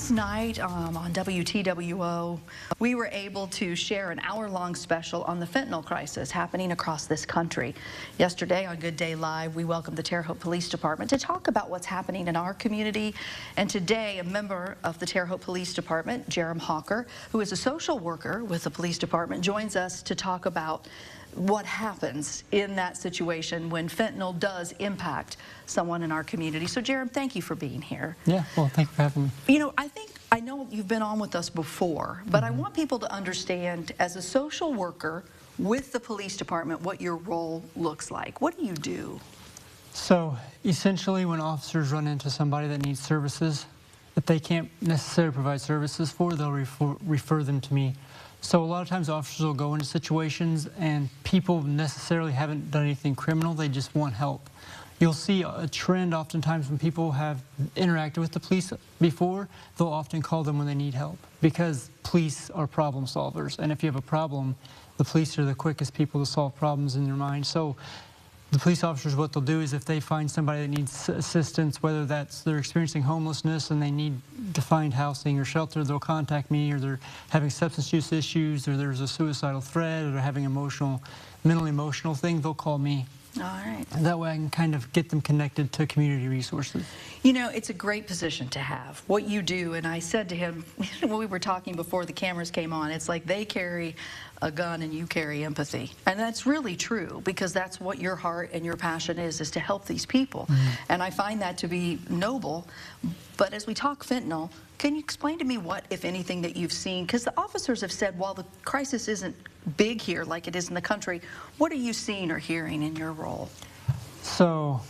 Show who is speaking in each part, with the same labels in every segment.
Speaker 1: Last night on WTWO, we were able to share an hour-long special on the fentanyl crisis happening across this country. Yesterday on Good Day Live, we welcomed the Terre Haute Police Department to talk about what's happening in our community. And today, a member of the Terre Haute Police Department, Jarom Hawker, who is a social worker with the police department, joins us to talk about what happens in that situation when fentanyl does impact someone in our community. So, Jarom, thank you for being here.
Speaker 2: Yeah, well, thank you for having me.
Speaker 1: You know, I know you've been on with us before, but I want people to understand, as a social worker with the police department, what your role looks like. What do you do?
Speaker 2: So, essentially, when officers run into somebody that needs services that they can't necessarily provide services for, they'll refer them to me. So a lot of times officers will go into situations and people necessarily haven't done anything criminal, they just want help. You'll see a trend oftentimes when people have interacted with the police before, they'll often call them when they need help because police are problem solvers. And if you have a problem, the police are the quickest people to solve problems in your mind. So the police officers, what they'll do is if they find somebody that needs assistance, whether that's they're experiencing homelessness and they need to find housing or shelter, they'll contact me, or they're having substance use issues, or there's a suicidal threat, or they're having mental emotional thing, they'll call me.
Speaker 1: All right.
Speaker 2: And that way I can kind of get them connected to community resources.
Speaker 1: You know, it's a great position to have, what you do. And I said to him, when we were talking before the cameras came on, it's like they carry a gun and you carry empathy. And that's really true, because that's what your heart and your passion is to help these people. And I find that to be noble. But as we talk fentanyl, can you explain to me what, if anything, that you've seen? Because the officers have said, while the crisis isn't big here like it is in the country, what are you seeing or hearing in your role?
Speaker 2: So,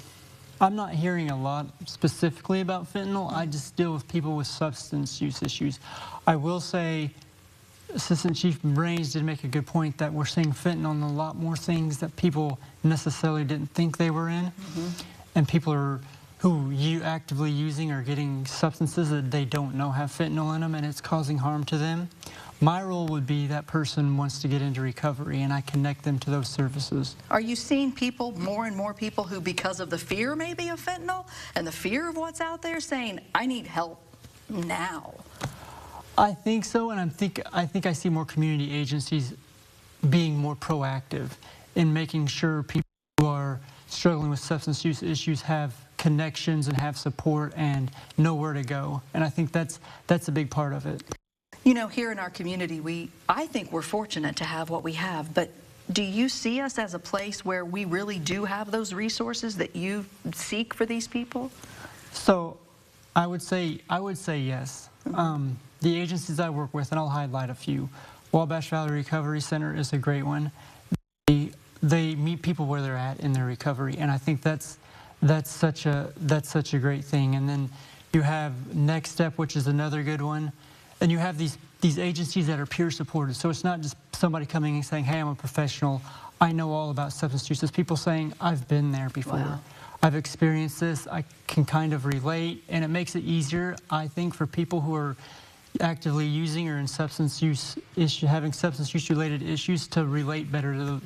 Speaker 2: I'm not hearing a lot specifically about fentanyl. I just deal with people with substance use issues. I will say, Assistant Chief Brains did make a good point that we're seeing fentanyl in a lot more things that people necessarily didn't think they were in. And people who actively using are getting substances that they don't know have fentanyl in them, and it's causing harm to them. My role would be that person wants to get into recovery, and I connect them to those services.
Speaker 1: Are you seeing people, more and more people, who, because of the fear maybe of fentanyl and the fear of what's out there, saying, I need help now?
Speaker 2: I think so, and I think I see more community agencies being more proactive in making sure people who are struggling with substance use issues have connections and have support and know where to go. And I think that's a big part of it.
Speaker 1: You know, here in our community, I think we're fortunate to have what we have, but do you see us as a place where we really do have those resources that you seek for these people?
Speaker 2: So I would say yes. The agencies I work with, and I'll highlight a few. Wabash Valley Recovery Center is a great one. They meet people where they're at in their recovery, and I think that's such a great thing. And then you have Next Step, which is another good one. And you have these agencies that are peer supported. So it's not just somebody coming and saying, hey, I'm a professional, I know all about substance use. It's people saying, I've been there before.
Speaker 1: Wow.
Speaker 2: I've experienced this, I can kind of relate, and it makes it easier, I think, for people who are actively using or in substance use having substance use related issues to relate better,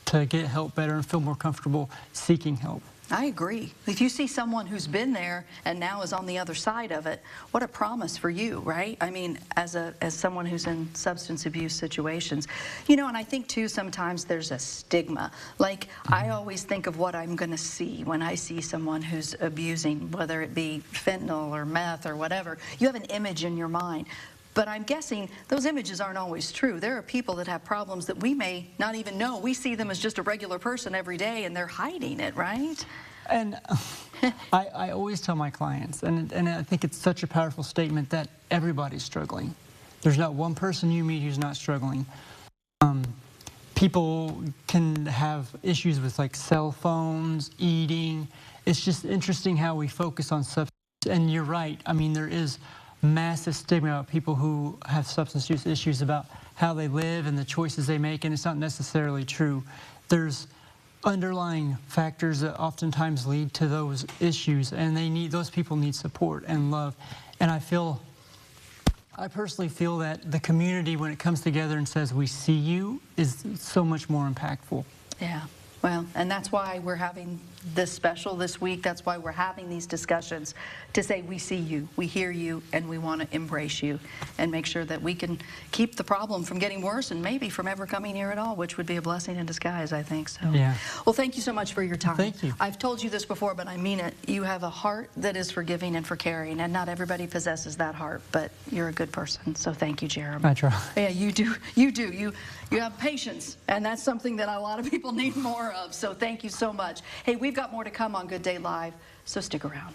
Speaker 2: to get help better and feel more comfortable seeking help.
Speaker 1: I agree. If you see someone who's been there and now is on the other side of it, what a promise for you, right? I mean, as someone who's in substance abuse situations. You know, and I think too, sometimes there's a stigma. Like, I always think of what I'm going to see when I see someone who's abusing, whether it be fentanyl or meth or whatever. You have an image in your mind. But I'm guessing those images aren't always true. There are people that have problems that we may not even know. We see them as just a regular person every day, and they're hiding it, right?
Speaker 2: And I always tell my clients, and I think it's such a powerful statement, that everybody's struggling. There's not one person you meet who's not struggling. People can have issues with like cell phones, eating. It's just interesting how we focus on substance. And you're right. I mean, there is massive stigma about people who have substance use issues, about how they live and the choices they make, and it's not necessarily true. There's underlying factors that oftentimes lead to those issues, and those people need support and love. And I personally feel that the community, when it comes together and says, we see you, is so much more impactful.
Speaker 1: Yeah. Well, and that's why we're having this special this week. That's why we're having these discussions, to say we see you, we hear you, and we want to embrace you and make sure that we can keep the problem from getting worse and maybe from ever coming here at all, which would be a blessing in disguise, I think. So,
Speaker 2: Yeah.
Speaker 1: Well, thank you so much for your time.
Speaker 2: Thank you.
Speaker 1: I've told you this before, but I mean it. You have a heart that is forgiving and for caring, and not everybody possesses that heart, but you're a good person. So thank you, Jarom.
Speaker 2: I try.
Speaker 1: Yeah, you do. You do. You have patience, and that's something that a lot of people need more of. So thank you so much. Hey, we've got more to come on Good Day Live, so stick around.